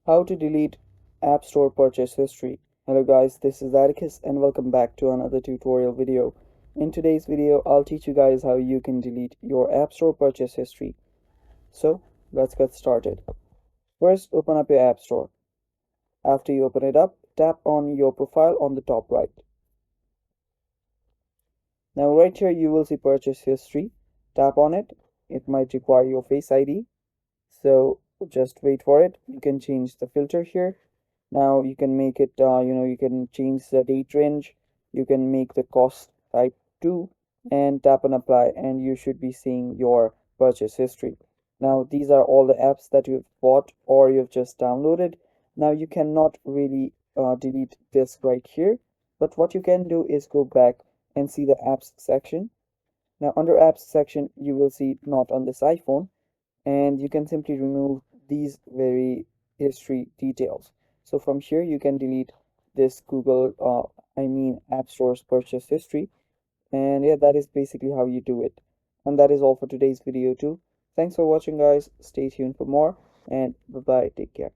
How to delete App Store purchase history. Hello guys, this is Atticus and welcome back to another tutorial video. In today's video, I'll teach you guys how you can delete your App Store purchase history. So let's get started. First, open up your App Store. After you open it up, tap on your profile on the top right. Now right here you will see purchase history. Tap on it. It might require your Face ID. So just wait for it. You can change the filter here. Now you can make it, you can change the date range. You can make the cost type 2 and tap on apply, and you should be seeing your purchase history. Now these are all the apps that you've bought or you've just downloaded. Now you cannot really delete this right here, but what you can do is go back and see the apps section. Now under apps section, you will see not on this iPhone, and you can simply remove these very history details. So from here you can delete this Google App Store's purchase history, and yeah, that is basically how you do it. And that is all for today's video too. Thanks for watching guys. Stay tuned for more, and bye bye, take care.